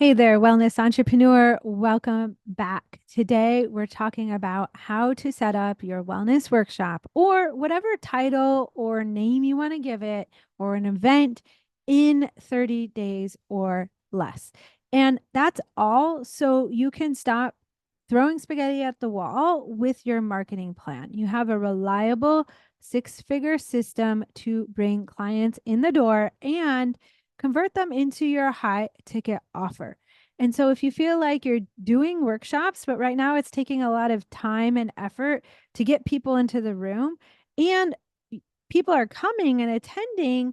Hey there, wellness entrepreneur. Welcome back. Today, we're talking about how to set up your wellness workshop or whatever title or name you want to give it, or an event in 30 days or less. And that's all so you can stop throwing spaghetti at the wall with your marketing plan. You have a reliable six-figure system to bring clients in the door and convert them into your high ticket offer. And so if you feel like you're doing workshops, but right now it's taking a lot of time and effort to get people into the room, and people are coming and attending,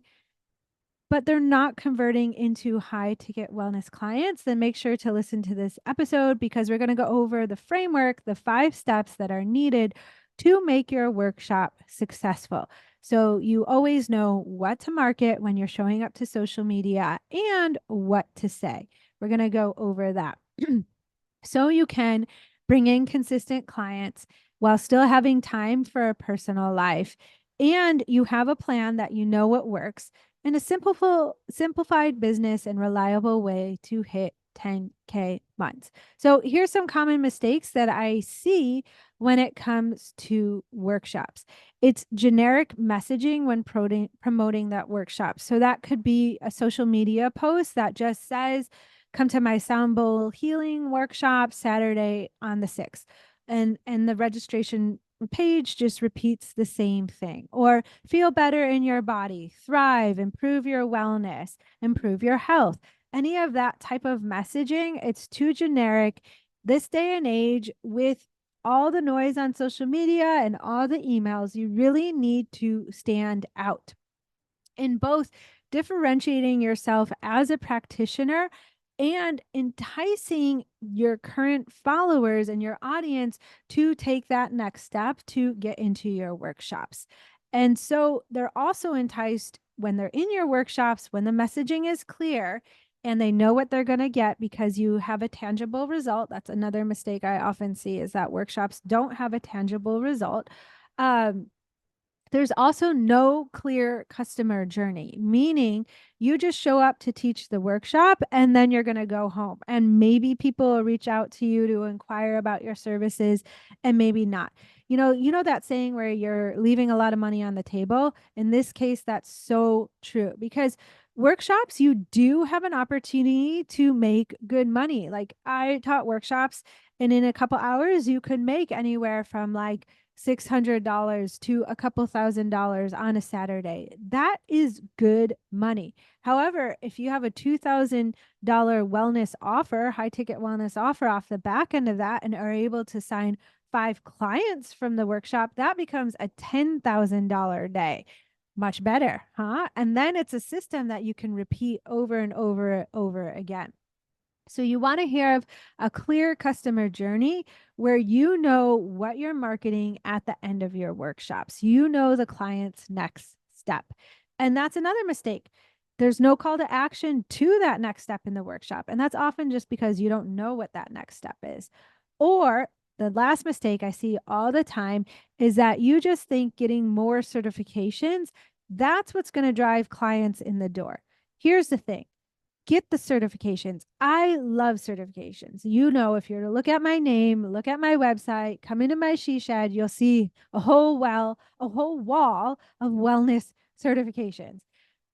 but they're not converting into high ticket wellness clients, then make sure to listen to this episode because we're going to go over the framework, the 5 steps that are needed to make your workshop successful. So you always know what to market when you're showing up to social media and what to say. We're going to go over that. So you can bring in consistent clients while still having time for a personal life. And you have a plan that you know what works and a simplified business and reliable way to hit 10K months. So here's some common mistakes that I see when it comes to workshops. It's generic messaging when promoting that workshop. So that could be a social media post that just says, come to my sound bowl healing workshop Saturday on the 6th. And the registration page just repeats the same thing. Or feel better in your body, thrive, improve your wellness, improve your health. Any of that type of messaging, it's too generic. This day and age, with all the noise on social media and all the emails, you really need to stand out in both differentiating yourself as a practitioner and enticing your current followers and your audience to take that next step to get into your workshops. And so they're also enticed when they're in your workshops, when the messaging is clear and they know what they're going to get because you have a tangible result. That's another mistake I often see, is that workshops don't have a tangible result. Um, there's also no clear customer journey, meaning you just show up to teach the workshop and then you're going to go home. And maybe people will reach out to you to inquire about your services and maybe not. You know that saying where you're leaving a lot of money on the table? In this case, that's so true because workshops, you do have an opportunity to make good money. Like I taught workshops, and in a couple hours, you could make anywhere from like $600 to a couple $1,000 on a Saturday. That is good money. However, if you have a $2,000 wellness offer, high ticket wellness offer off the back end of that, and are able to sign 5 clients from the workshop, that becomes a $10,000 day. Much better, huh? And then it's a system that you can repeat over and over again. So you want to have a clear customer journey where you know what you're marketing at the end of your workshops. You know the client's next step. And that's another mistake. There's no call to action to that next step in the workshop. And that's often just because you don't know what that next step is. Or the last mistake I see all the time is that you just think getting more certifications, that's what's going to drive clients in the door. Here's the thing, get the certifications. I love certifications. You know, if you're to look at my name, look at my website, come into my she shed, you'll see a whole wall of wellness certifications.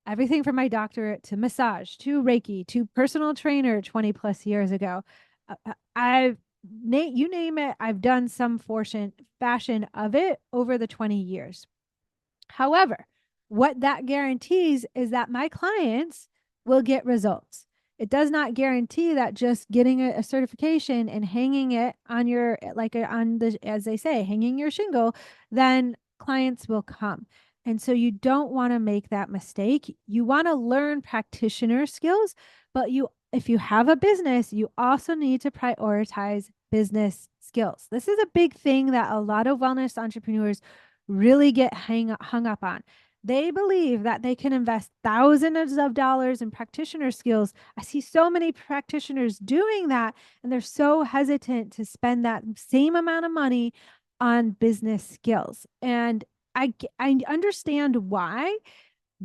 Everything from my doctorate to massage to Reiki to personal trainer 20 plus years ago. I've you name it, I've done some fashion of it over the 20 years. However, what that guarantees is that my clients will get results. It does not guarantee that just getting a certification and hanging it on your, on the, as they say, hanging your shingle, then clients will come. And so you don't want to make that mistake. You want to learn practitioner skills, but if you have a business, you also need to prioritize business skills. This is a big thing that a lot of wellness entrepreneurs really get hung up on. They believe that they can invest thousands of dollars in practitioner skills. I see so many practitioners doing that, and they're so hesitant to spend that same amount of money on business skills. And I understand why,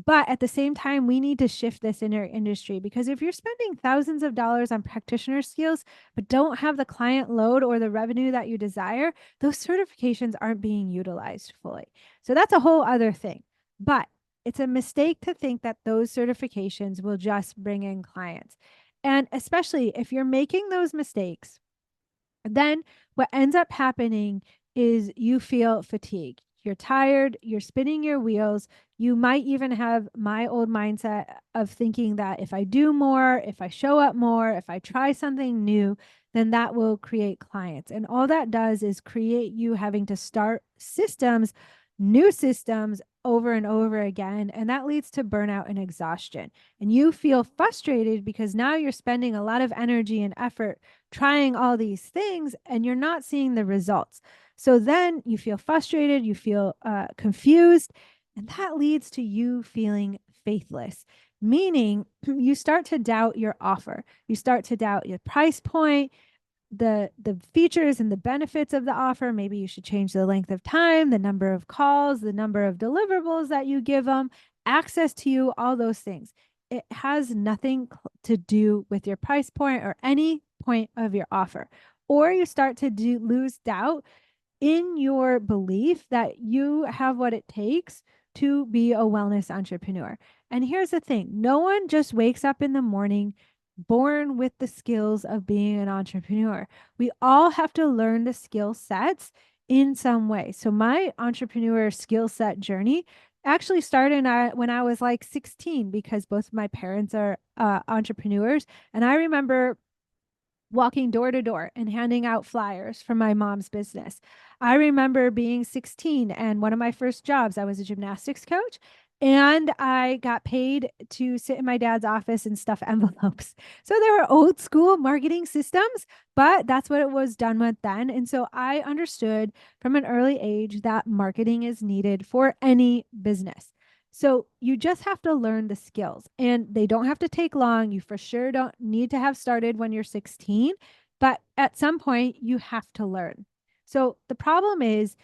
But at the same time, we need to shift this in our industry, because if you're spending thousands of dollars on practitioner skills, but don't have the client load or the revenue that you desire, those certifications aren't being utilized fully. So that's a whole other thing. But it's a mistake to think that those certifications will just bring in clients. And especially if you're making those mistakes, then what ends up happening is you feel fatigued. You're tired, you're spinning your wheels. You might even have my old mindset of thinking that if I do more, if I show up more, if I try something new, then that will create clients. And all that does is create you having to start systems, new systems over and over again. And that leads to burnout and exhaustion. And you feel frustrated because now you're spending a lot of energy and effort trying all these things and you're not seeing the results. So then you feel frustrated, you feel confused, and that leads to you feeling faithless, meaning you start to doubt your offer. You start to doubt your price point, the features and the benefits of the offer. Maybe you should change the length of time, the number of calls, the number of deliverables that you give them, access to you, all those things. It has nothing to do with your price point or any point of your offer. Or you start to lose doubt in your belief that you have what it takes to be a wellness entrepreneur. And here's the thing, no one just wakes up in the morning born with the skills of being an entrepreneur. We all have to learn the skill sets in some way. So my entrepreneur skill set journey actually started when I was like 16, because both of my parents are entrepreneurs. And I remember walking door to door and handing out flyers for my mom's business. I remember being 16 and one of my first jobs, I was a gymnastics coach, and I got paid to sit in my dad's office and stuff envelopes. So there were old school marketing systems, but that's what it was done with then. And so I understood from an early age that marketing is needed for any business. So you just have to learn the skills, and they don't have to take long. You for sure don't need to have started when you're 16, but at some point you have to learn. So the problem is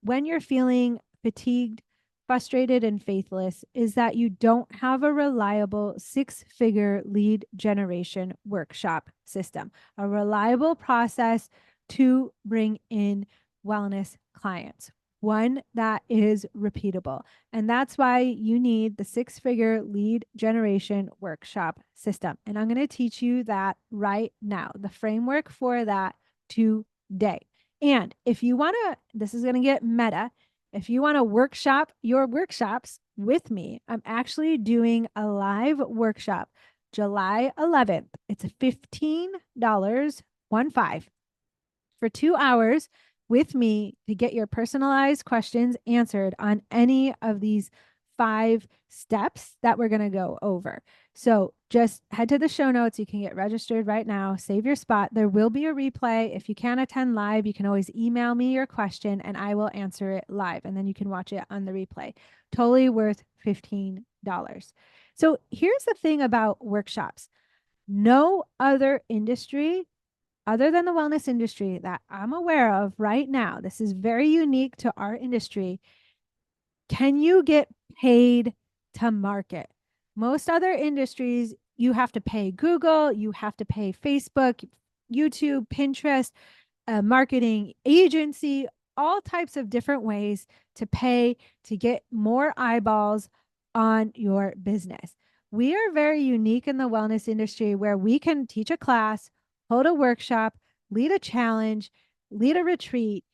when you're feeling fatigued, frustrated, and faithless, is that you don't have a reliable 6-figure lead generation workshop system, a reliable process to bring in wellness clients, one that is repeatable. And that's why you need the 6-figure lead generation workshop system. And I'm going to teach you that right now, the framework for that today. And if you want to, this is going to get meta. If you want to workshop your workshops with me, I'm actually doing a live workshop July 11th. It's a $15, 1 5, for 2 hours with me to get your personalized questions answered on any of these 5 steps that we're going to go over. So just head to the show notes. You can get registered right now. Save your spot. There will be a replay. If you can't attend live, you can always email me your question and I will answer it live. And then you can watch it on the replay. Totally worth $15. So here's the thing about workshops. No other industry other than the wellness industry that I'm aware of right now, this is very unique to our industry. Can you get paid to market? Most other industries, you have to pay Google, you have to pay Facebook, YouTube, Pinterest, a marketing agency, all types of different ways to pay to get more eyeballs on your business. We are very unique in the wellness industry where we can teach a class, hold a workshop, lead a challenge, lead a retreat,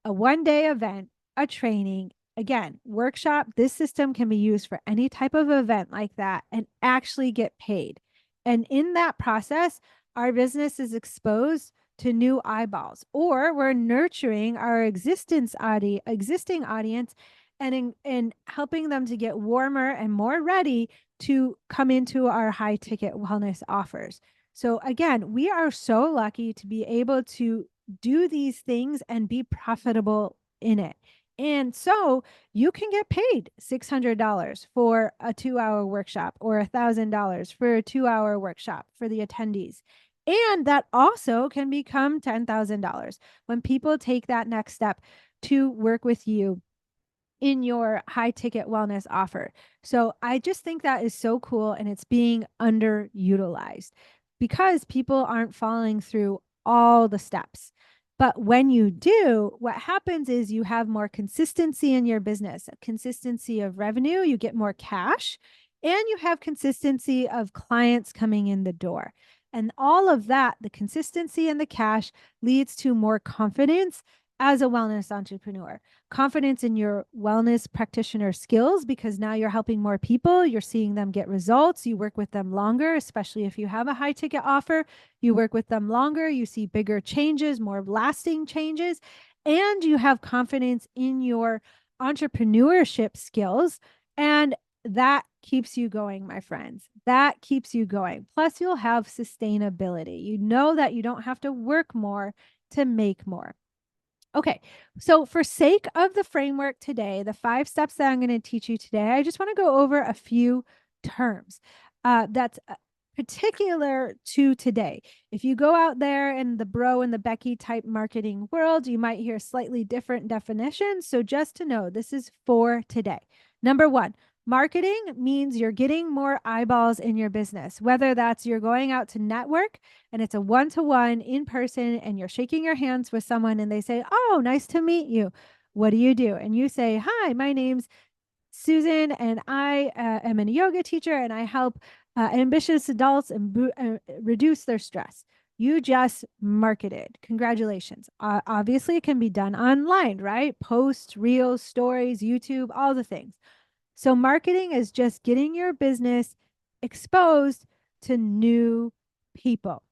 a 1-day event, a training. Again, workshop, this system can be used for any type of event like that and actually get paid. And in that process, our business is exposed to new eyeballs, or we're nurturing our existing audience and helping them to get warmer and more ready to come into our high ticket wellness offers. So again, we are so lucky to be able to do these things and be profitable in it. And so you can get paid $600 for a 2-hour workshop or $1,000 for a 2-hour workshop for the attendees. And that also can become $10,000 when people take that next step to work with you in your high ticket wellness offer. So I just think that is so cool, and it's being underutilized because people aren't following through all the steps. But when you do, what happens is you have more consistency in your business, a consistency of revenue, you get more cash, and you have consistency of clients coming in the door. And all of that, the consistency and the cash, leads to more confidence as a wellness entrepreneur, confidence in your wellness practitioner skills, because now you're helping more people, you're seeing them get results, you work with them longer, especially if you have a high ticket offer, you work with them longer, you see bigger changes, more lasting changes, and you have confidence in your entrepreneurship skills. And that keeps you going, my friends. That keeps you going. Plus, you'll have sustainability. You know that you don't have to work more to make more. Okay, so for sake of the framework today, the 5 steps that I'm going to teach you today, I just want to go over a few terms that's particular to today. If you go out there in the bro and the Becky type marketing world, you might hear slightly different definitions. So just to know, this is for today. Number one, marketing means you're getting more eyeballs in your business, whether that's you're going out to network and it's a one-to-one in person and you're shaking your hands with someone and they say, "Oh, nice to meet you. What do you do?" And you say, "Hi, my name's Susan and I am a yoga teacher and I help ambitious adults and reduce their stress." You just marketed. Congratulations. Obviously, it can be done online, right? Posts, reels, stories, YouTube, all the things. So marketing is just getting your business exposed to new people.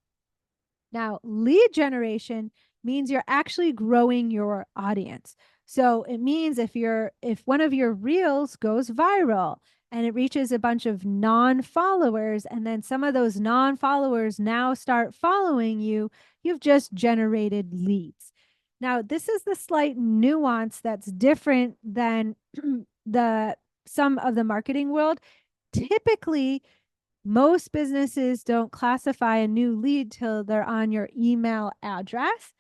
Now, lead generation means you're actually growing your audience. So it means if one of your reels goes viral and it reaches a bunch of non-followers, and then some of those non-followers now start following you, you've just generated leads. Now, this is the slight nuance that's different than the some of the marketing world. Typically, most businesses don't classify a new lead till they're on your email address.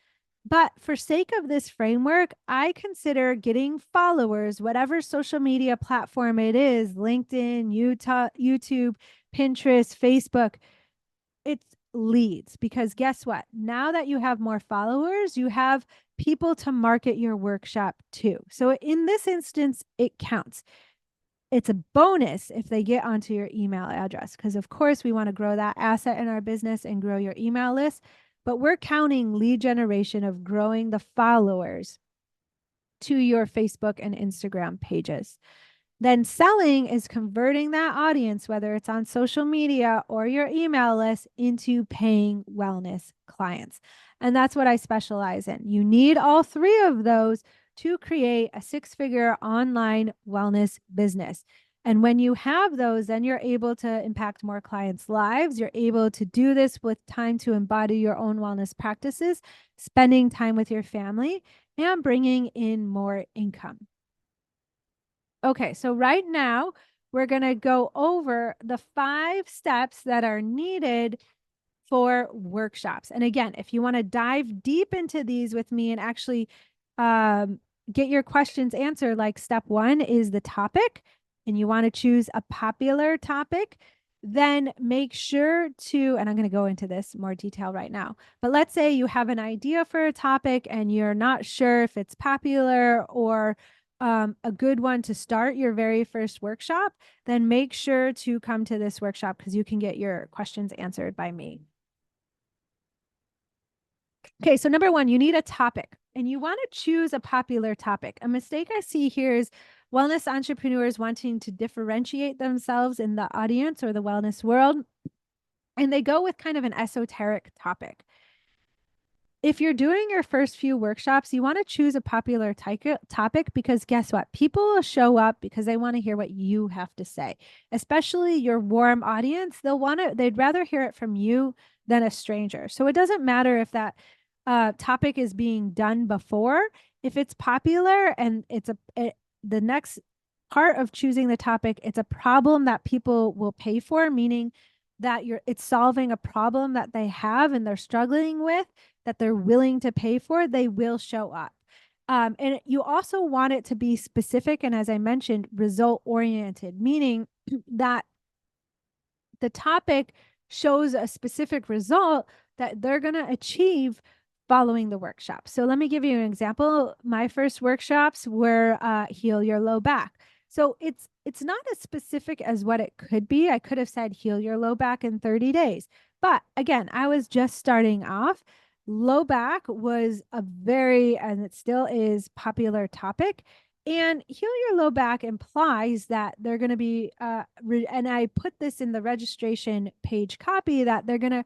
But for sake of this framework, I consider getting followers, whatever social media platform it is, LinkedIn, YouTube, Pinterest, Facebook, it's leads. Because guess what? Now that you have more followers, you have people to market your workshop to. So in this instance, it counts. It's a bonus if they get onto your email address, because of course we want to grow that asset in our business and grow your email list, but we're counting lead generation of growing the followers to your Facebook and Instagram pages. Then selling is converting that audience, whether it's on social media or your email list, into paying wellness clients. And that's what I specialize in. You need all 3 of those to create a 6-figure online wellness business. And when you have those, then you're able to impact more clients' lives. You're able to do this with time to embody your own wellness practices, spending time with your family, and bringing in more income. Okay, so right now we're going to go over the 5 steps that are needed for workshops. And again, if you want to dive deep into these with me and actually get your questions answered, like step 1 is the topic, and you want to choose a popular topic, then make sure to, and I'm going to go into this more detail right now, but let's say you have an idea for a topic and you're not sure if it's popular or a good one to start your very first workshop, then make sure to come to this workshop because you can get your questions answered by me. Okay, so number 1, you need a topic and you want to choose a popular topic. A mistake I see here is wellness entrepreneurs wanting to differentiate themselves in the audience or the wellness world, and they go with kind of an esoteric topic. If you're doing your first few workshops, you want to choose a popular topic because guess what? People will show up because they want to hear what you have to say, especially your warm audience. They'd rather hear it from you than a stranger. So it doesn't matter if that topic is being done before. If it's popular and the next part of choosing the topic, it's a problem that people will pay for, meaning that it's solving a problem that they have and they're struggling with, that they're willing to pay for, they will show up. And you also want it to be specific and, as I mentioned, result oriented, meaning that the topic shows a specific result that they're going to achieve following the workshop. So let me give you an example. My first workshops were heal your low back. So it's not as specific as what it could be. I could have said heal your low back in 30 days. But again, I was just starting off. Low back was a very, and it still is, popular topic. And heal your low back implies that they're going to be, and I put this in the registration page copy, that they're going to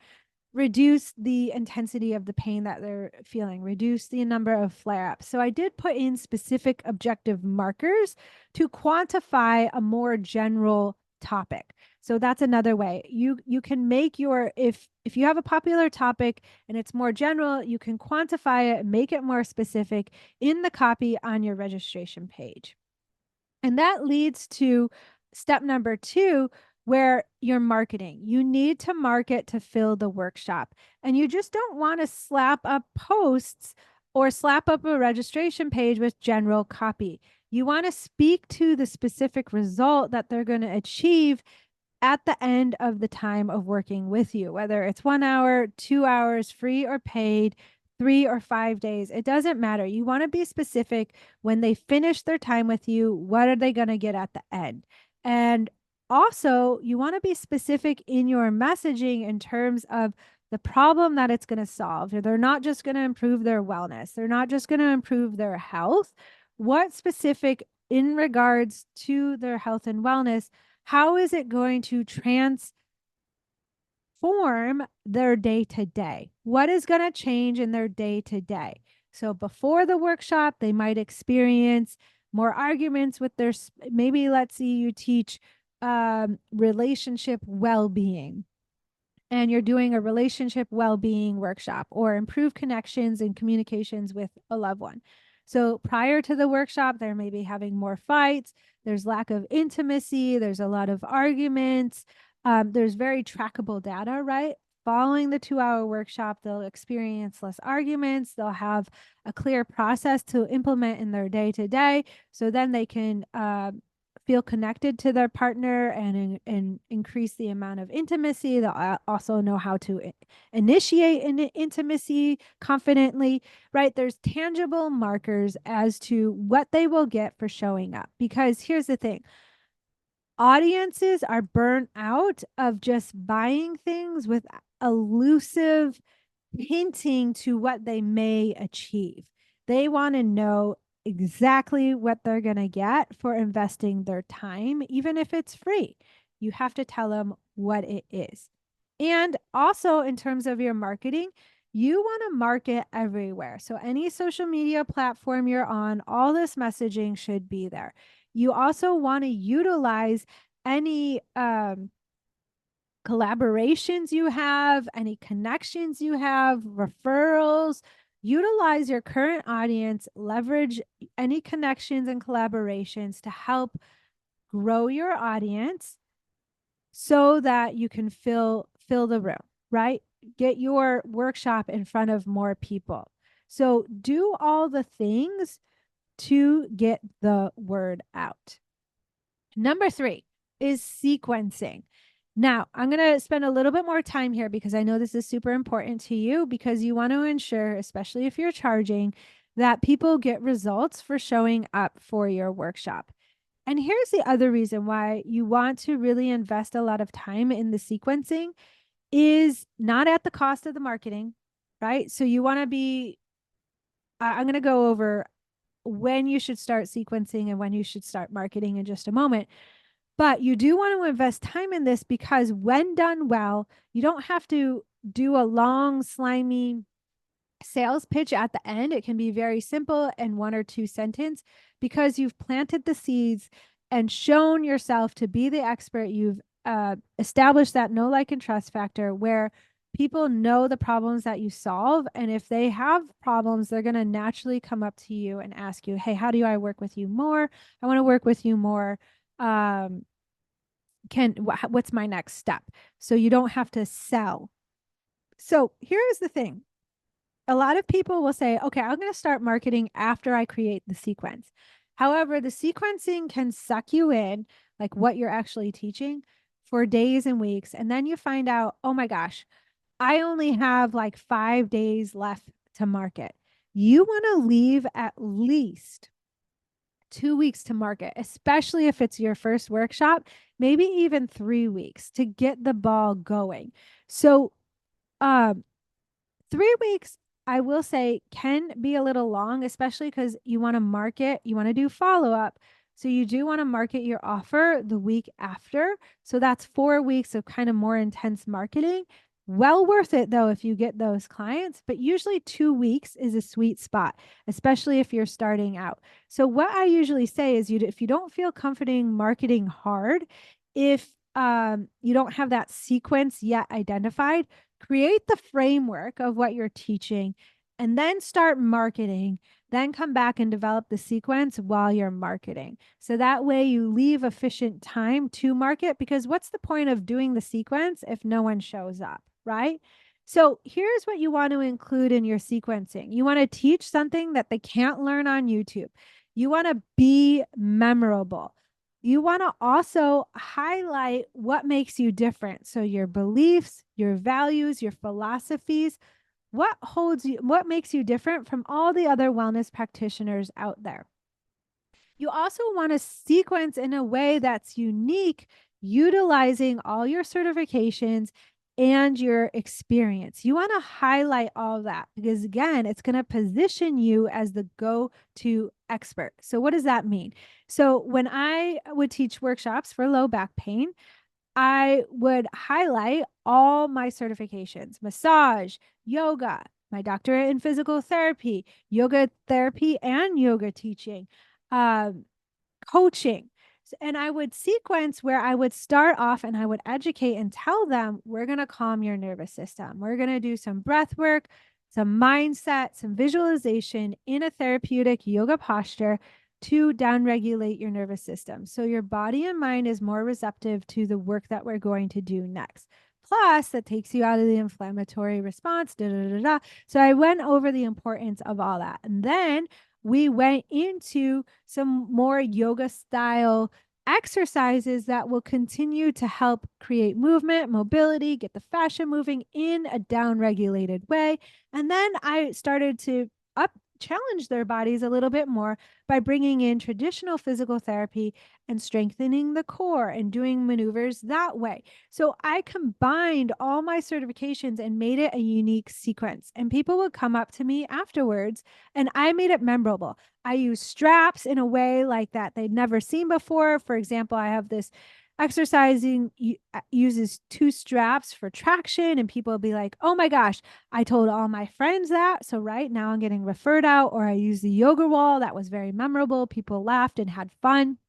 reduce the intensity of the pain that they're feeling, reduce the number of flare ups. So I did put in specific objective markers to quantify a more general topic. So that's another way. You can make your, if you have a popular topic and it's more general, you can quantify it, make it more specific in the copy on your registration page. And that leads to step number 2, where you're marketing. You need to market to fill the workshop. And you just don't want to slap up posts or slap up a registration page with general copy. You want to speak to the specific result that they're going to achieve at the end of the time of working with you, whether it's 1 hour, 2 hours, free or paid, 3 or 5 days. It doesn't matter. You want to be specific. When they finish their time with you, what are they going to get at the end? And also, you want to be specific in your messaging in terms of the problem that it's going to solve. They're not just going to improve their wellness, they're not just going to improve their health. What specific in regards to their health and wellness, how is it going to transform their day to day? What is going to change in their day to day? So before the workshop, they might experience more arguments with their, maybe let's see, you teach relationship well-being, and you're doing a relationship well-being workshop, or improve connections and communications with a loved one. So prior to the workshop, they're maybe having more fights. There's lack of intimacy. There's a lot of arguments. There's very trackable data, right? Following the 2-hour workshop, they'll experience less arguments. They'll have a clear process to implement in their day to day. So then they can feel connected to their partner and increase the amount of intimacy. They'll also know how to initiate an intimacy confidently, right? There's tangible markers as to what they will get for showing up. Because here's the thing, audiences are burnt out of just buying things with elusive hinting to what they may achieve. They want to know exactly what they're going to get for investing their time, even if it's free. You have to tell them what it is. And also, in terms of your marketing, you want to market everywhere. So, any social media platform you're on, all this messaging should be there. You also want to utilize any collaborations you have, any connections you have, referrals. Utilize your current audience, leverage any connections and collaborations to help grow your audience so that you can fill the room, right? Get your workshop in front of more people. So do all the things to get the word out. Number 3 is sequencing. Now, I'm going to spend a little bit more time here because I know this is super important to you, because you want to ensure, especially if you're charging, that people get results for showing up for your workshop. And here's the other reason why you want to really invest a lot of time in the sequencing, is not at the cost of the marketing, right? So you want to be, I'm going to go over when you should start sequencing and when you should start marketing in just a moment. But you do want to invest time in this, because when done well, you don't have to do a long, slimy sales pitch at the end. It can be very simple and 1 or 2 sentence, because you've planted the seeds and shown yourself to be the expert. You've established that know, like, and trust factor, where people know the problems that you solve. And if they have problems, they're going to naturally come up to you and ask you, hey, how do I work with you more? I want to work with you more. What's my next step? So you don't have to sell. So here's the thing. a lot of people will say, okay, I'm going to start marketing after I create the sequence. However, the sequencing can suck you in, like what you're actually teaching, for days and weeks. And then you find out, oh my gosh, I only have like 5 days left to market. You want to leave at least 2 weeks to market, especially if it's your first workshop, maybe even 3 weeks to get the ball going. So, um, 3 weeks, I will say, can be a little long, especially because you want to market, you want to do follow up. So you do want to market your offer the week after. So that's 4 weeks of kind of more intense marketing. Well worth it though if you get those clients, but usually 2 weeks is a sweet spot, especially if you're starting out. So what I usually say is if you don't feel comfortable marketing hard, if you don't have that sequence yet identified, create the framework of what you're teaching and then start marketing, then come back and develop the sequence while you're marketing. So that way you leave efficient time to market, because what's the point of doing the sequence if no one shows up, right? So here's what you want to include in your sequencing. You want to teach something that they can't learn on YouTube. You want to be memorable. You want to also highlight what makes you different. So your beliefs, your values, your philosophies, what makes you different from all the other wellness practitioners out there. You also want to sequence in a way that's unique, utilizing all your certifications and your experience. You want to highlight all that because, again, it's going to position you as the go to expert. So, what does that mean? So, when I would teach workshops for low back pain, I would highlight all my certifications: massage, yoga, my doctorate in physical therapy, yoga therapy, and yoga teaching, um, coaching. And I would sequence where I would start off and I would educate and tell them, we're going to calm your nervous system. We're going to do some breath work, some mindset, some visualization in a therapeutic yoga posture to downregulate your nervous system. So your body and mind is more receptive to the work that we're going to do next. Plus, that takes you out of the inflammatory response. Da, da, da, da. So I went over the importance of all that. And then we went into some more yoga style exercises that will continue to help create movement, mobility, get the fascia moving in a down regulated way. And then I started to up challenge their bodies a little bit more by bringing in traditional physical therapy and strengthening the core and doing maneuvers that way. So I combined all my certifications and made it a unique sequence. And people would come up to me afterwards and I made it memorable. I use straps in a way like that they'd never seen before. For example, I have this exercising uses 2 straps for traction, and people will be like, oh my gosh, I told all my friends that. So right now I'm getting referred out. Or I use the yoga wall. That was very memorable. People laughed and had fun.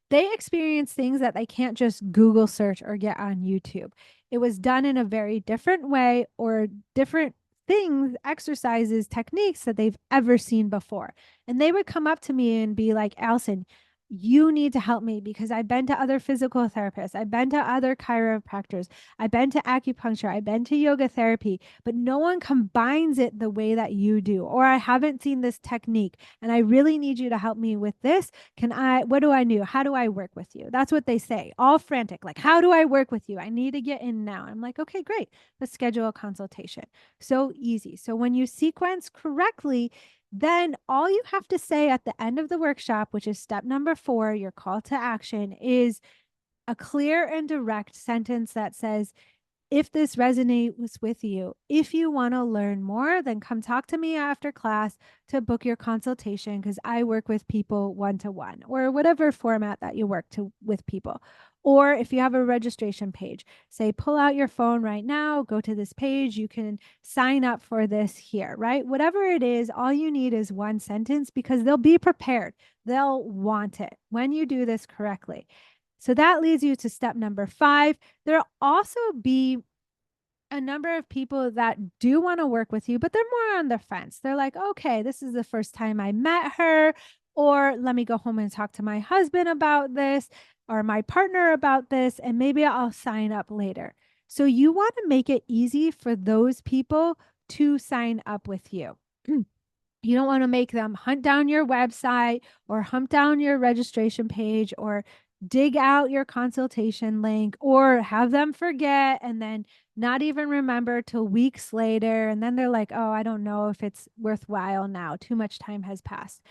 They experience things that they can't just Google search or get on YouTube. It was done in a very different way, or different things, exercises, techniques that they've ever seen before. And they would come up to me and be like, Allison, you need to help me because I've been to other physical therapists. I've been to other chiropractors. I've been to acupuncture. I've been to yoga therapy, but no one combines it the way that you do. Or I haven't seen this technique and I really need you to help me with this. What do I do? How do I work with you? That's what they say, all frantic. Like, how do I work with you? I need to get in now. I'm like, okay, great. Let's schedule a consultation. So easy. So when you sequence correctly, then all you have to say at the end of the workshop, which is step number 4, your call to action, is a clear and direct sentence that says, if this resonates with you, if you want to learn more, then come talk to me after class to book your consultation, because I work with people one-to-one, or whatever format that you work with people. Or if you have a registration page, say, pull out your phone right now, go to this page, you can sign up for this here, right? Whatever it is, all you need is one sentence, because they'll be prepared. They'll want it when you do this correctly. So that leads you to step number 5. There'll also be a number of people that do want to work with you, but they're more on the fence. They're like, okay, this is the first time I met her, or let me go home and talk to my husband about this, or my partner about this, and maybe I'll sign up later. So you want to make it easy for those people to sign up with you. You don't want to make them hunt down your website or hunt down your registration page or dig out your consultation link or have them forget and then not even remember till weeks later. And then they're like, oh, I don't know if it's worthwhile now. Too much time has passed.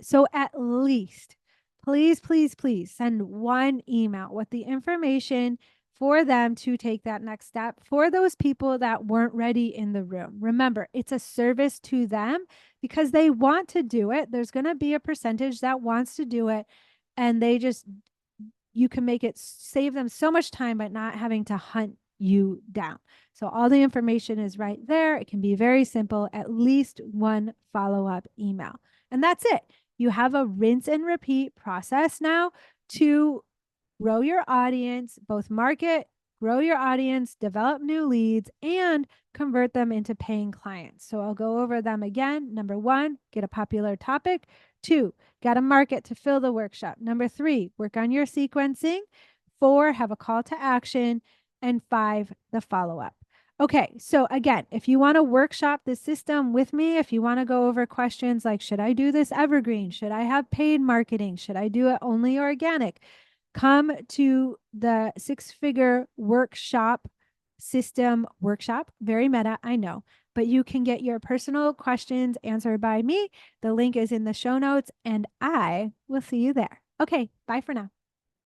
So at least, please, please, please send one email with the information for them to take that next step for those people that weren't ready in the room. Remember, it's a service to them because they want to do it. There's going to be a percentage that wants to do it, and you can make it save them so much time by not having to hunt you down. So all the information is right there. It can be very simple, at least one follow-up email. And that's it. You have a rinse and repeat process now to grow your audience, both market, grow your audience, develop new leads, and convert them into paying clients. So I'll go over them again. Number one, get a popular topic. Two, got a market to fill the workshop. Number three, work on your sequencing. Four, have a call to action. And five, the follow-up. Okay, so again, if you want to workshop the system with me, if you want to go over questions like, should I do this evergreen? Should I have paid marketing? Should I do it only organic? Come to the six-figure workshop system workshop. Very meta, I know, but you can get your personal questions answered by me. The link is in the show notes, and I will see you there. Okay, bye for now.